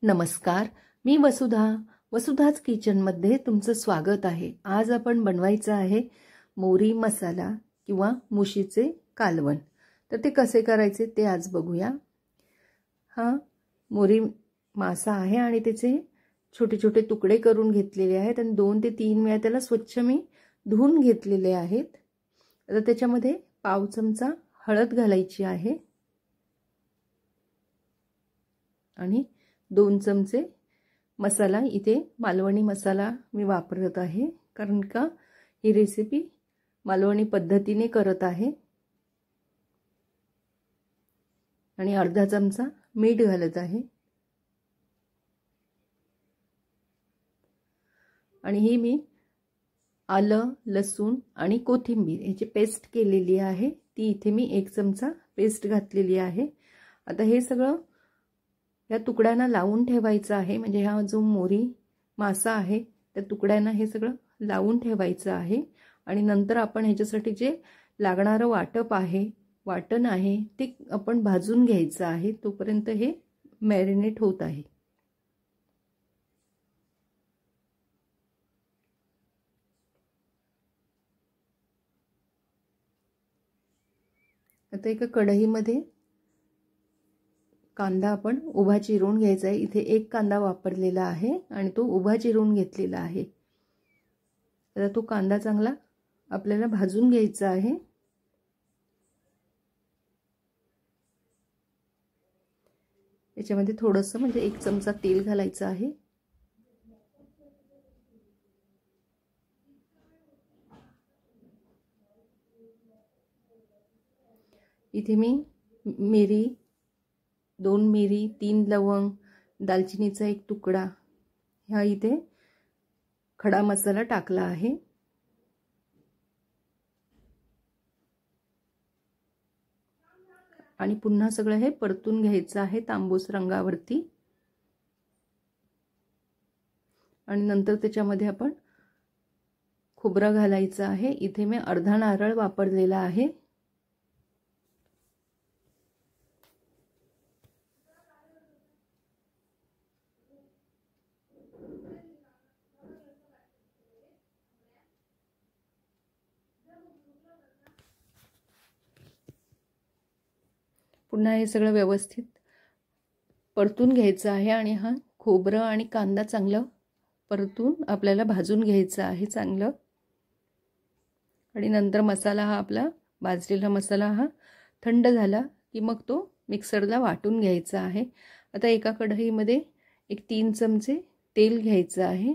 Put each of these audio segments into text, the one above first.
नमस्कार, मी वसुधाच किचनमध्ये तुमचं स्वागत आहे। आज आपण बनवायचं आहे मोरी मसाला किंवा मुशीचे कालवण। तर ते कसे करायचे ते आज बघूया। हा मोरी मासा आहे आणि त्याचे छोटे छोटे तुकडे करून घेतलेले आहेत आणि 2 ते 3 वेळा त्याला स्वच्छ मी धुवून घेतलेले आहेत। आता त्याच्यामध्ये पाव चमचा हळद घालायची आहे आणि 2 चमचे मसाला, इथे मालवणी मसाला मी वापरत आहे कारण का ही रेसिपी मालवणी पद्धतीने करत आहे। आणि अर्धा चमचा मीठ घालत आहे आणि ही मी आलं, लसूण आणि कोथिंबीर याची पेस्ट केलेली आहे, ती इथे मी 1 चमचा पेस्ट घातलेली आहे। आता हे सगळं या तुकड्यांना लावून ठेवायचं आहे, म्हणजे हा जो मोरी मासा आहे त्या तुकड्यांना हे सगळं लावून ठेवायचं आहे। आणि नंतर आपण ह्याच्यासाठी जे लागणारं वाटण आहे ते आपण भाजून घ्यायचं आहे, तोपर्यंत हे मॅरिनेट होत आहे। आता एका कढईमध्ये कांदा आपण उभा चिरून घ्यायचा आहे, इथे 1 कांदा वापरलेला आहे आणि तो उभा चिरून घेतलेला आहे। आता तो कांदा चांगला आपल्याला भाजून घ्यायचा आहे। याच्यामध्ये थोडंसं म्हणजे 1 चमचा तेल घालायचं आहे। इथे मी मिरी, 2 मिरी, 3 लवंग, दालचिनीचा 1 तुकडा, हा इथे खडा मसाला टाकला आहे। आणि पुन्हा सगळं हे परतून घ्यायचं आहे तांबूस रंगावरती। आणि नंतर त्याच्यामध्ये आपण खोबरं घालायचं आहे, इथे मी अर्धा नारळ वापरलेला आहे। पुन्हा हे सगळं व्यवस्थित परतून घ्यायचं आहे आणि हा खोबरं आणि कांदा चांगलं परतून आपल्याला भाजून घ्यायचं आहे चांगलं। आणि नंतर मसाला हा आपला भाजलेला मसाला हा थंड झाला की मग तो मिक्सरला वाटून घ्यायचा आहे। आता एका कढईमध्ये 3 चमचे तेल घ्यायचं आहे।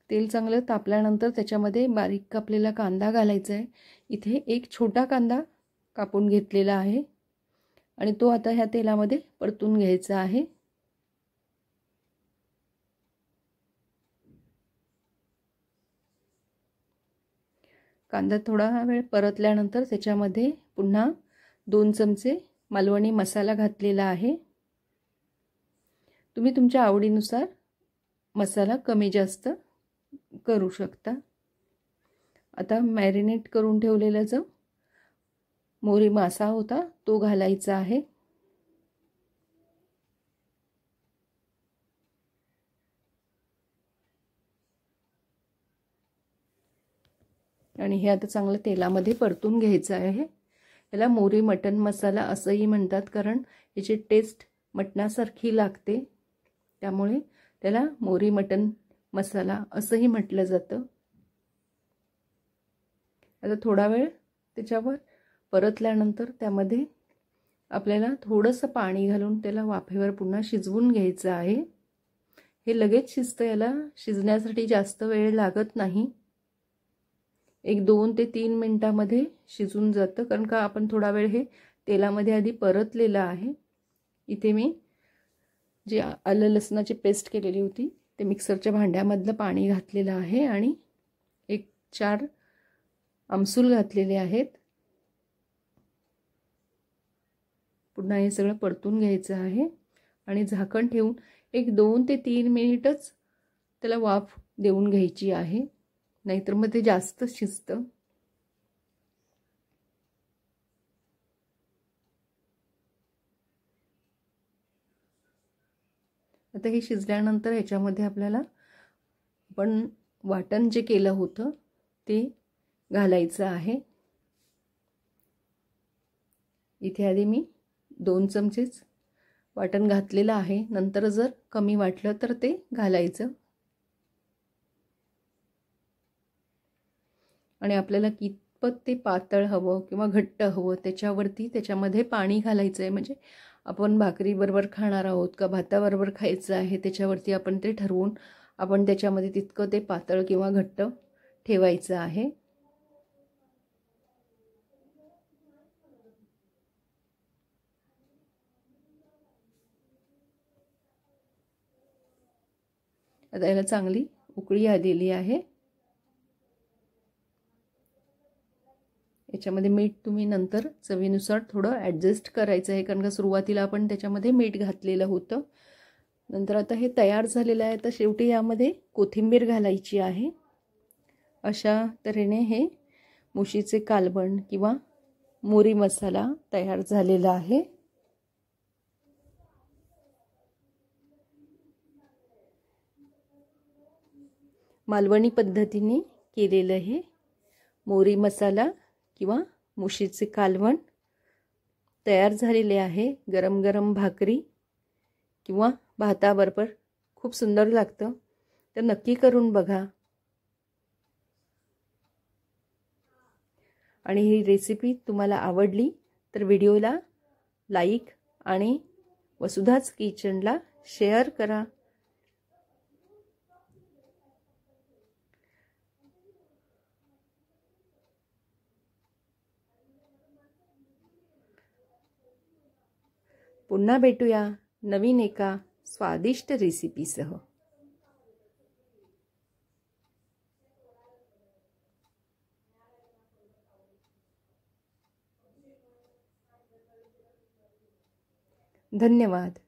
तेल चांगलं तापल्यानंतर त्याच्यामध्ये बारीक कापलेला कांदा घालायचा आहे, इथे 1 छोटा कांदा कापून घेतलेला आहे आणि तो आता ह्या तेलामध्ये परतून घ्यायचा आहे। कांदा थोडा वेळ परतल्यानंतर त्याच्यामध्ये पुन्हा 2 चमचे मालवणी मसाला घातलेला आहे। तुम्ही तुमच्या आवडीनुसार मसाला कमी जास्त करू शकता। आता मॅरिनेट करून ठेवलेला जो मोरी मासा होता तो घालायचा आहे आणि हे आता चांगलं तेलामध्ये परतून घ्यायचं आहे। याला मोरी मटण मसाला असंही म्हणतात कारण याची टेस्ट मटणासारखी लागते, त्यामुळे त्याला मोरी मटण मसाला असंही म्हटलं जातं। आता थोडा वेळ त्याच्यावर परतल्यानंतर त्यामध्ये आपल्याला थोडंसं पाणी घालून त्याला वाफेवर पुन्हा शिजवून घ्यायचं आहे। हे लगेच शिजतं, याला शिजण्यासाठी जास्त वेळ लागत नाही, 2 ते 3 मिनिटांमध्ये शिजून जातं कारण का आपण थोडा वेळ हे तेलामध्ये आधी परतलेलं आहे। इथे मी जी आलं लसणाची पेस्ट केलेली होती ते मिक्सरच्या भांड्यामधलं पाणी घातलेलं आहे आणि 4 आमसूल घातलेले आहेत। पुन्हा हे सगळं परतून घ्यायचं आहे आणि झाकण ठेवून 2 ते 3 मिनिटच त्याला वाफ देऊन घ्यायची आहे, नाहीतर मग ते जास्त शिजतं। आता हे शिजल्यानंतर ह्याच्यामध्ये आपल्याला आपण वाटण जे केलं होतं ते घालायचं आहे. इथे आधी मी 2 चमचेच वाटण घातलेलं आहे. नंतर जर कमी वाटलं तर ते घालायचं. आणि आपल्याला कितपत ते पातळ हवं किंवा घट्ट हवं त्याच्यावरती त्याच्यामध्ये पाणी घालायचं आहे. म्हणजे आपण भाकरीबरोबर खाणार आहोत का भाताबरोबर खायचं आहे त्याच्यावरती आपण ते ठरवून आपण त्याच्यामध्ये तितकं ते पातळ किंवा घट्ट ठेवायचं आहे. आता याला चांगली उकळी आलेली आहे. याच्यामध्ये मीठ तुम्ही नंतर चवीनुसार थोडं ॲडजस्ट करायचं आहे, कारण का सुरुवातीला आपण त्याच्यामध्ये मीठ घातलेलं होतं. नंतर आता हे तयार झालेलं आहे. तर शेवटी यामध्ये कोथिंबीर घालायची आहे. अशा तऱ्हेने हे मुशीचे कालवण किंवा मोरी मसाला तयार झालेला आहे. मालवणी पद्धतीने केलेलं हे मोरी मसाला किंवा मुशीचे कालवण तयार झालेले आहे. गरम गरम भाकरी किंवा भाताबरोबर खूप सुंदर लागतं. तर नक्की करून बघा. आणि ही रेसिपी तुम्हाला आवडली तर व्हिडिओला लाईक आणि वसुधाच किचनला शेअर करा. पुन्हा भेटूया नवीन एका स्वादिष्ट रेसिपीसह. धन्यवाद.